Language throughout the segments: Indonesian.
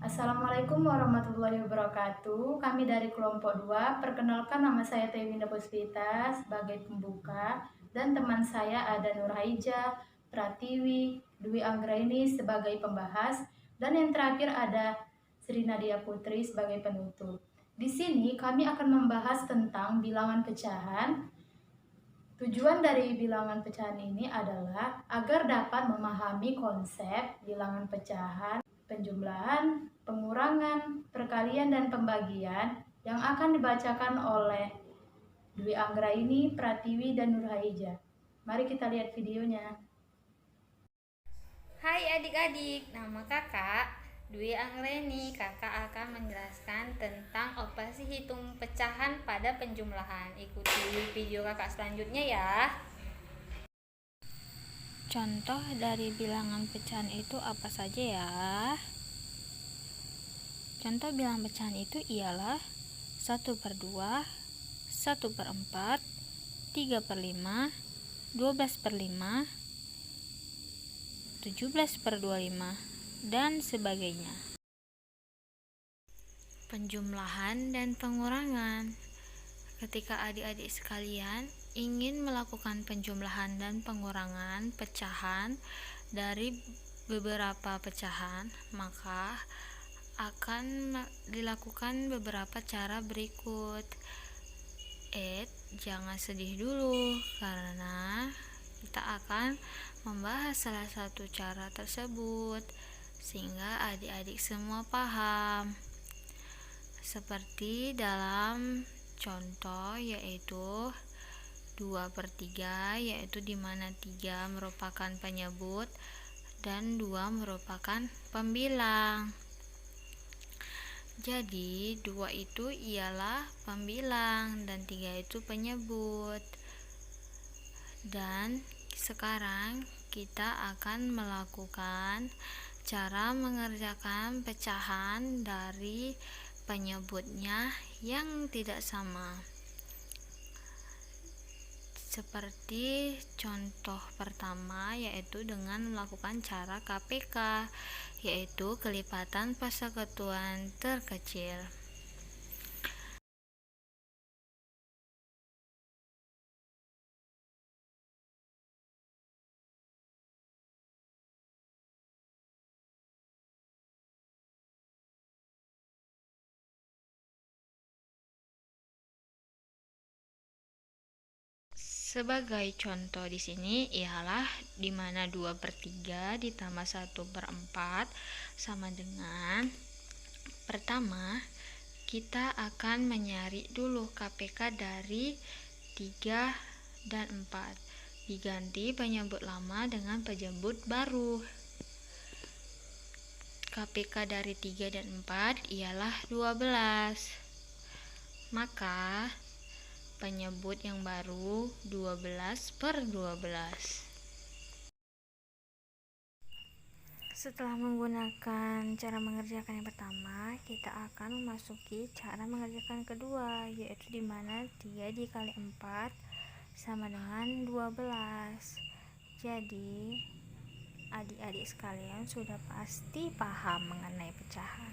Assalamualaikum warahmatullahi wabarakatuh. Kami dari kelompok 2. Perkenalkan, nama saya Tewinda Puspita sebagai pembuka dan teman saya ada Nurhaija, Pratiwi, Dwi Anggraini sebagai pembahas, dan yang terakhir ada Sri Nadia Putri sebagai penutup. Di sini kami akan membahas tentang bilangan pecahan. Tujuan dari bilangan pecahan ini adalah agar dapat memahami konsep bilangan pecahan, penjumlahan, pengurangan, perkalian, dan pembagian yang akan dibacakan oleh Dwi Anggraini, Pratiwi, dan Nurhaija. Mari kita lihat videonya. Hai adik-adik, nama kakak Dwi Anggreni. Kakak akan menjelaskan tentang operasi hitung pecahan pada penjumlahan. Ikuti video kakak selanjutnya ya. Contoh dari bilangan pecahan itu apa saja ya? Contoh bilangan pecahan itu ialah 1/2, 1/4, 3/5, 12/5, 17/25, dan sebagainya. Penjumlahan dan pengurangan. Ketika adik-adik sekalian ingin melakukan penjumlahan dan pengurangan pecahan dari beberapa pecahan, maka akan dilakukan beberapa cara berikut. Jangan sedih dulu karena kita akan membahas salah satu cara tersebut sehingga adik-adik semua paham. Seperti dalam contoh yaitu 2/3, yaitu dimana 3 merupakan penyebut dan 2 merupakan pembilang. Jadi 2 itu ialah pembilang dan 3 itu penyebut. Dan sekarang kita akan melakukan cara mengerjakan pecahan dari penyebutnya yang tidak sama. Seperti contoh pertama yaitu dengan melakukan cara KPK, yaitu kelipatan persekutuan terkecil. Sebagai contoh di sini ialah dimana 2/3 ditambah 1/4 sama dengan, pertama kita akan mencari dulu KPK dari 3 dan 4. Diganti penyebut lama dengan penyebut baru. KPK dari 3 dan 4 ialah 12. Maka penyebut yang baru 12/12. Setelah menggunakan cara mengerjakan yang pertama, kita akan memasuki cara mengerjakan kedua, yaitu dimana 3 dikali 4 sama dengan 12. Jadi adik-adik sekalian sudah pasti paham mengenai pecahan.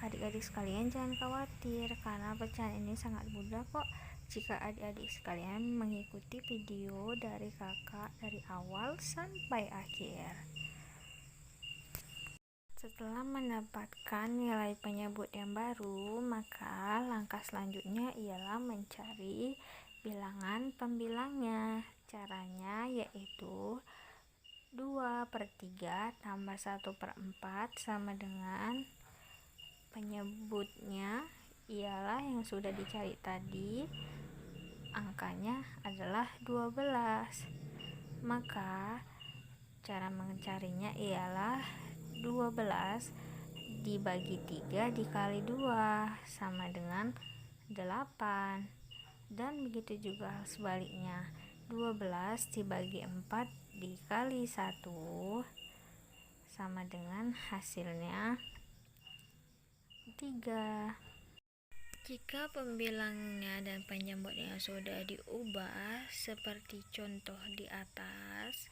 Adik-adik sekalian jangan khawatir karena pecahan ini sangat mudah kok jika adik-adik sekalian mengikuti video dari kakak dari awal sampai akhir. Setelah mendapatkan nilai penyebut yang baru, maka langkah selanjutnya ialah mencari bilangan pembilangnya. Caranya yaitu 2/3 tambah 1/4 sama dengan penyebutnya ialah yang sudah dicari tadi, angkanya adalah 12. Maka cara mencarinya ialah 12 dibagi 3 dikali 2 sama dengan 8. Dan begitu juga sebaliknya, 12 dibagi 4 dikali 1 sama dengan hasilnya 3. Jika pembilangnya dan penyebutnya sudah diubah seperti contoh di atas,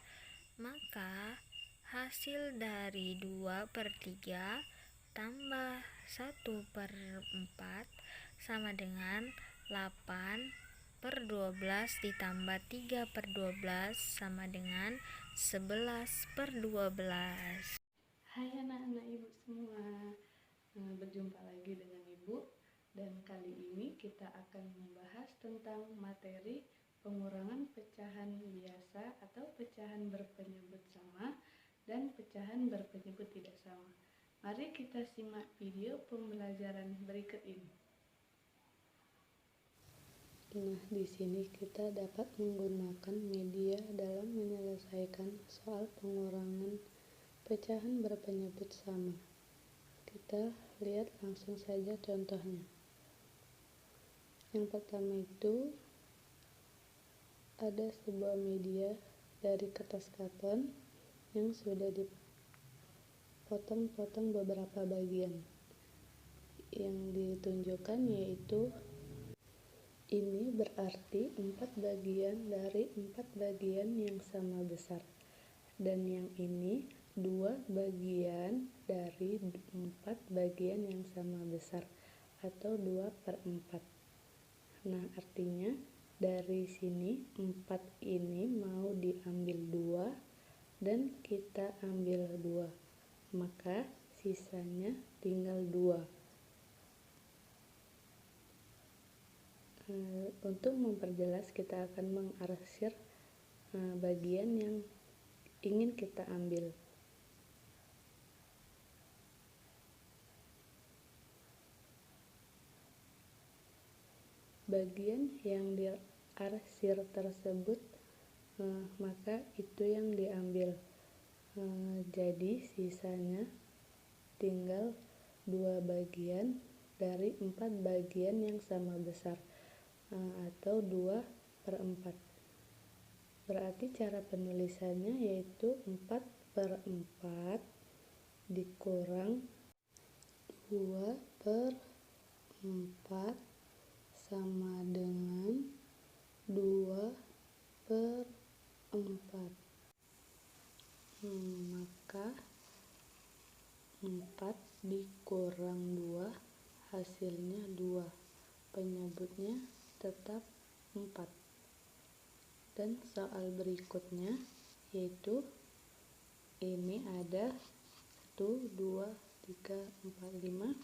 maka hasil dari 2/3 tambah 1/4 sama dengan 8/12 ditambah 3/12 sama dengan 11/12. Hai anak-anak ibu semua, berjumpa lagi dengan ibu, dan kali ini kita akan membahas tentang materi pengurangan pecahan biasa atau pecahan berpenyebut sama dan pecahan berpenyebut tidak sama. Mari kita simak video pembelajaran berikut ini. Nah, di sini kita dapat menggunakan media dalam menyelesaikan soal pengurangan pecahan berpenyebut sama. Kita lihat langsung saja contohnya. Yang pertama itu ada sebuah media dari kertas karton yang sudah dipotong-potong beberapa bagian. Yang ditunjukkan yaitu ini berarti 4 bagian dari 4 bagian yang sama besar, dan yang ini 2 bagian dari 4 bagian yang sama besar atau 2/4. Nah, artinya dari sini 4 ini mau diambil 2 dan kita ambil 2, maka sisanya tinggal 2. Untuk memperjelas, kita akan mengarsir bagian yang ingin kita ambil. Bagian yang diarsir tersebut maka itu yang diambil. Jadi sisanya tinggal 2 bagian dari 4 bagian yang sama besar, atau 2/4. Berarti cara penulisannya yaitu 4/4 dikurang 2/4 sama dengan 2/4. Maka 4 dikurang 2 hasilnya 2. Penyebutnya tetap 4. Dan soal berikutnya yaitu ini ada 1, 2, 3, 4, 5,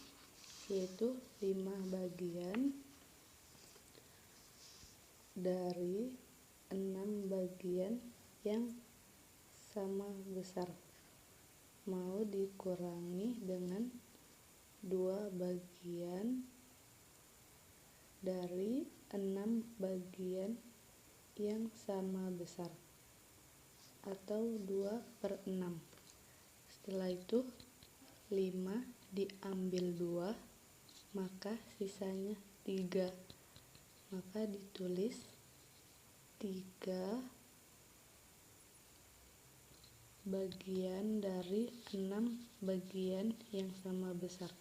yaitu 5 bagian dari 6 bagian yang sama besar, mau dikurangi dengan 2 bagian dari 6 bagian yang sama besar atau 2/6. Setelah itu 5 diambil 2, maka sisanya 3, maka ditulis 3 bagian dari 6 bagian yang sama besar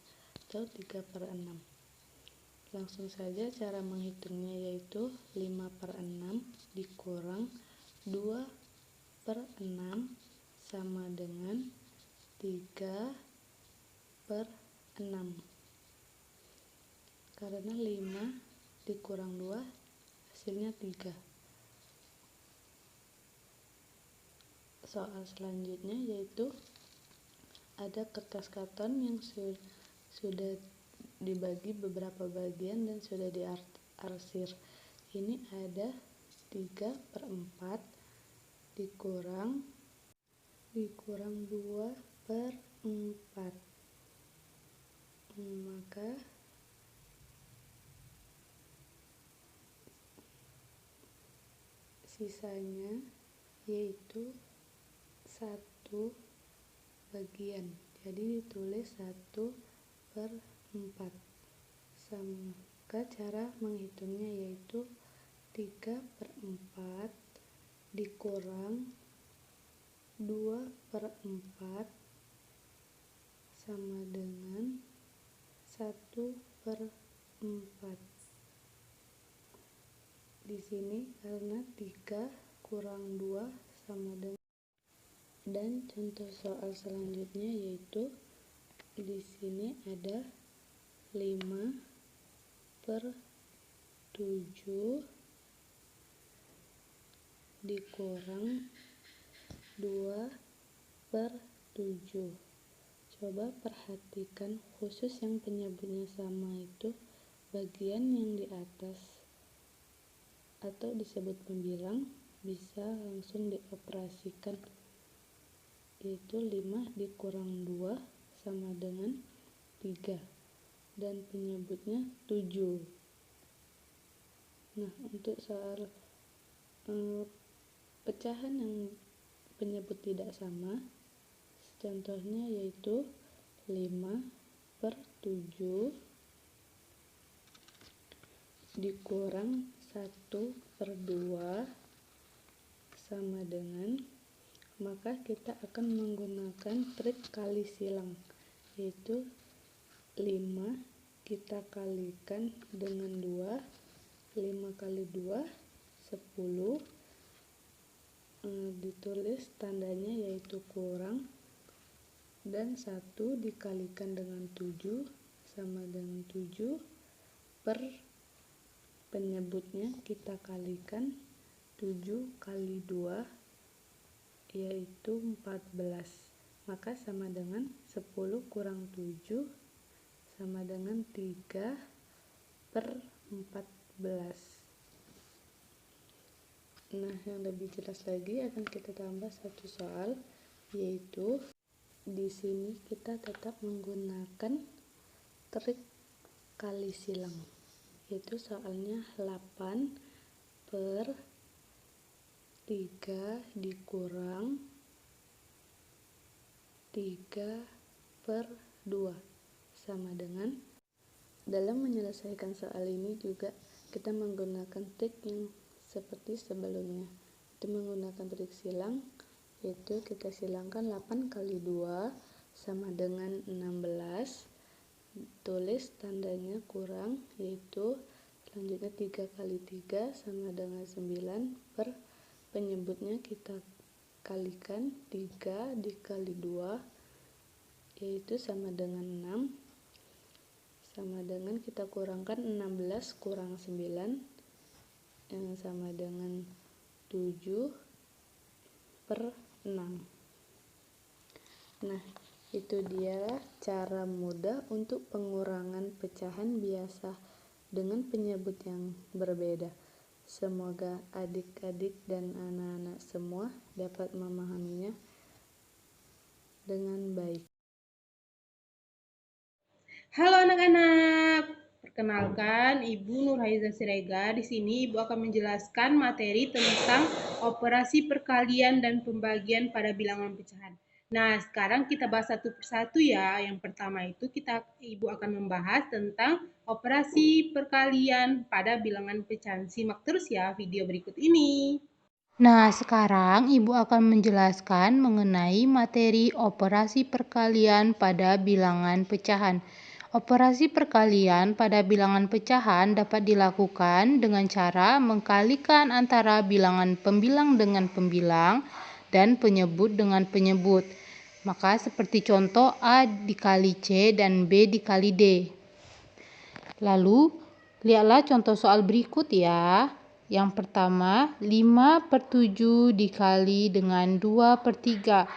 atau 3/6. Langsung saja cara menghitungnya yaitu 5/6 dikurang 2/6 sama dengan 3/6. Karena 5 dikurang 2 hasilnya 3. Soal selanjutnya yaitu ada kertas karton yang sudah dibagi beberapa bagian dan sudah diarsir. Ini ada 3/4 dikurang 2/4, maka sisanya yaitu 1 bagian. Jadi ditulis 1/4. Maka cara menghitungnya yaitu 3/4 dikurang 2/4 sama dengan 1/4. Di sini karena 3 kurang 2 sama dengan. Dan contoh soal selanjutnya yaitu Di sini ada 5/7 dikurang 2/7. Coba perhatikan khusus yang penyebutnya sama itu bagian yang di atas atau disebut pembilang bisa langsung dioperasikan, yaitu 5 dikurang 2 sama dengan 3 dan penyebutnya 7. Nah, untuk soal pecahan yang penyebut tidak sama, contohnya yaitu 5/7 dikurang 1/2 sama dengan, maka kita akan menggunakan trik kali silang, yaitu 5 kita kalikan dengan 2, 5 kali 2 10, ditulis tandanya yaitu kurang, dan 1 dikalikan dengan 7 sama dengan 7 per penyebutnya kita kalikan 7 kali 2 yaitu 14, maka sama dengan 10 kurang 7 sama dengan 3/14. Nah, yang lebih jelas lagi akan kita tambah satu soal, yaitu di sini kita tetap menggunakan trik kali silang, yaitu soalnya 8/3 dikurang 3/2 sama dengan, dalam menyelesaikan soal ini juga kita menggunakan trik yang seperti sebelumnya, itu menggunakan trik silang, yaitu kita silangkan 8 kali 2 sama dengan 16, tulis tandanya kurang, yaitu selanjutnya 3 kali 3 sama dengan 9 per penyebutnya kita kalikan 3 dikali 2 yaitu sama dengan 6, sama dengan kita kurangkan 16 kurang 9 yang sama dengan 7/6. Nah, itu dia cara mudah untuk pengurangan pecahan biasa dengan penyebut yang berbeda. Semoga adik-adik dan anak-anak semua dapat memahaminya dengan baik. Halo anak-anak, perkenalkan Ibu Nurhaiza Siregar. Di sini Ibu akan menjelaskan materi tentang operasi perkalian dan pembagian pada bilangan pecahan. Nah, sekarang kita bahas satu persatu ya. Yang pertama itu Ibu akan membahas tentang operasi perkalian pada bilangan pecahan. Simak terus ya video berikut ini. Nah, sekarang Ibu akan menjelaskan mengenai materi operasi perkalian pada bilangan pecahan. Operasi perkalian pada bilangan pecahan dapat dilakukan dengan cara mengkalikan antara bilangan pembilang dengan pembilang dan penyebut dengan penyebut. Maka seperti contoh A dikali C dan B dikali D. Lalu, lihatlah contoh soal berikut ya. Yang pertama, 5/7 dikali dengan 2/3.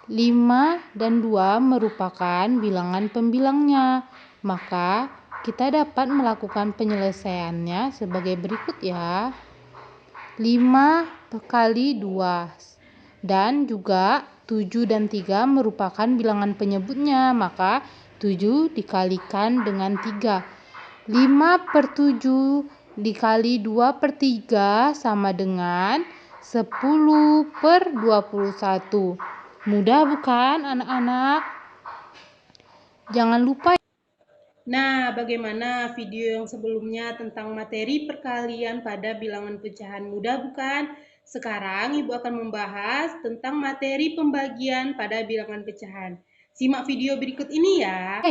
5 dan 2 merupakan bilangan pembilangnya. Maka, kita dapat melakukan penyelesaiannya sebagai berikut ya. 5 kali 2. Dan juga 7 dan 3 merupakan bilangan penyebutnya. Maka, 7 dikalikan dengan 3. 5/7 dikali 2/3 sama dengan 10/21. Mudah bukan anak-anak? Jangan lupa. Nah, bagaimana video yang sebelumnya tentang materi perkalian pada bilangan pecahan? Mudah bukan? Sekarang Ibu akan membahas tentang materi pembagian pada bilangan pecahan. Simak video berikut ini ya.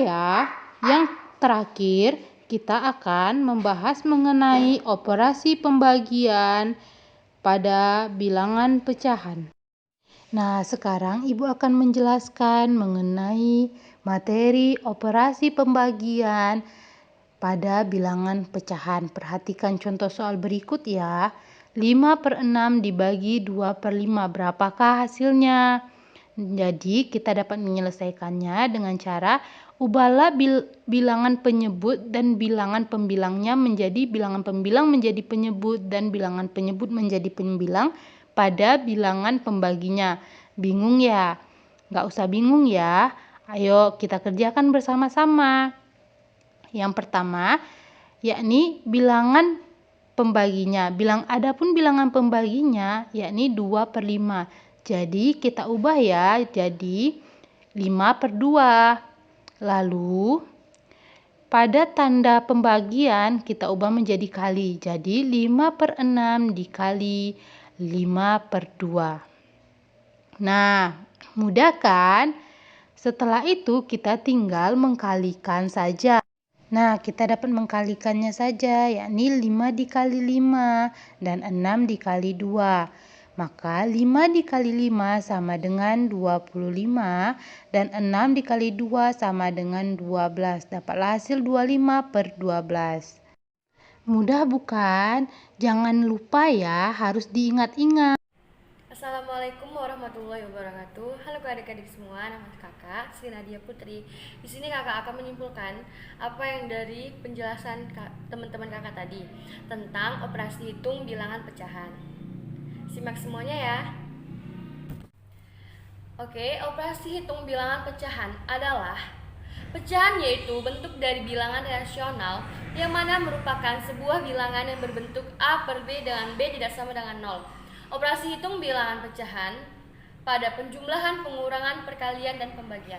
Yang terakhir, kita akan membahas mengenai operasi pembagian pada bilangan pecahan. Nah, sekarang Ibu akan menjelaskan mengenai materi operasi pembagian pada bilangan pecahan. Perhatikan contoh soal berikut ya. 5/6 dibagi 2/5, berapakah hasilnya? Jadi kita dapat menyelesaikannya dengan cara ubahlah bilangan penyebut dan bilangan pembilangnya menjadi bilangan pembilang menjadi penyebut dan bilangan penyebut menjadi pembilang pada bilangan pembaginya. Bingung ya? Nggak usah bingung ya. Ayo kita kerjakan bersama-sama. Yang pertama, yakni bilangan pembaginya. Adapun bilangan pembaginya yakni 2/5. Jadi kita ubah ya jadi 5/2. Lalu pada tanda pembagian kita ubah menjadi kali. Jadi 5/6 dikali 5/2. Nah, mudah kan? Setelah itu kita tinggal mengkalikan saja. Nah, kita dapat mengkalikannya saja, yakni 5 dikali 5 dan 6 dikali 2. Maka 5 dikali 5 sama dengan 25 dan 6 dikali 2 sama dengan 12. Dapatlah hasil 25/12. Mudah bukan? Jangan lupa ya, harus diingat-ingat. Assalamualaikum warahmatullahi wabarakatuh. Halo adik-adik semua, nama kakak Sri Nadia Putri. Di sini kakak akan menyimpulkan apa yang dari penjelasan teman-teman kakak tadi tentang operasi hitung bilangan pecahan. Simak semuanya ya. Oke, operasi hitung bilangan pecahan adalah pecahan yaitu bentuk dari bilangan rasional yang mana merupakan sebuah bilangan yang berbentuk A per B dengan B tidak sama dengan 0. Operasi hitung bilangan pecahan pada penjumlahan, pengurangan, perkalian, dan pembagian,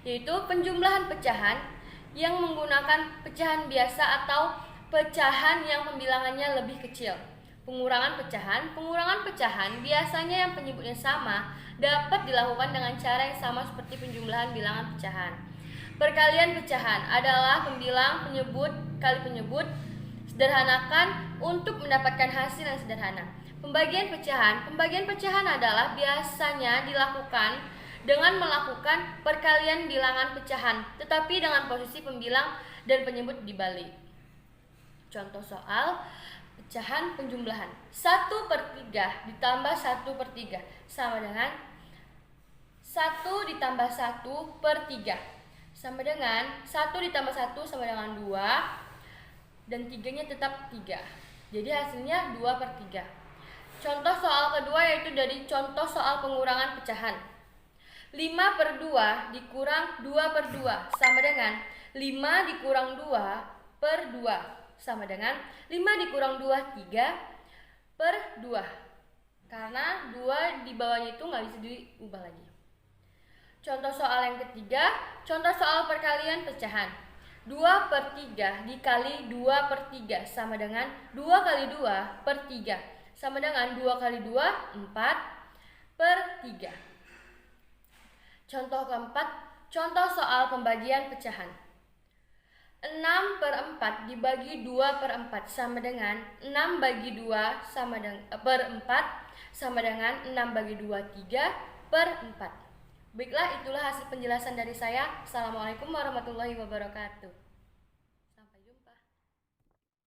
yaitu penjumlahan pecahan yang menggunakan pecahan biasa atau pecahan yang pembilangannya lebih kecil. Pengurangan pecahan biasanya yang penyebutnya sama dapat dilakukan dengan cara yang sama seperti penjumlahan bilangan pecahan. Perkalian pecahan adalah pembilang penyebut kali penyebut, sederhanakan untuk mendapatkan hasil yang sederhana. Pembagian pecahan adalah biasanya dilakukan dengan melakukan perkalian bilangan pecahan, tetapi dengan posisi pembilang dan penyebut dibalik. Contoh soal pecahan penjumlahan. 1/3 ditambah 1/3 sama dengan 1 ditambah 1/3 sama dengan 1 ditambah 1 sama dengan 2 dan 3-nya tetap 3. Jadi hasilnya 2/3. Contoh soal kedua yaitu dari contoh soal pengurangan pecahan. 5/2 dikurang 2/2 sama dengan 5 dikurang 2/2 sama dengan 5 dikurang 2, 3/2. Karena 2 di bawahnya itu nggak bisa diubah lagi. Contoh soal yang ketiga, contoh soal perkalian pecahan. 2/3 dikali 2/3 sama dengan 2 kali 2/3 sama dengan 2 kali 2, 4/3. Contoh keempat, contoh soal pembagian pecahan. 6/4 dibagi 2/4 sama dengan 6 bagi 2 sama dengan per 4 sama dengan 6 bagi 2, 3/4. Baiklah, itulah hasil penjelasan dari saya. Assalamualaikum warahmatullahi wabarakatuh.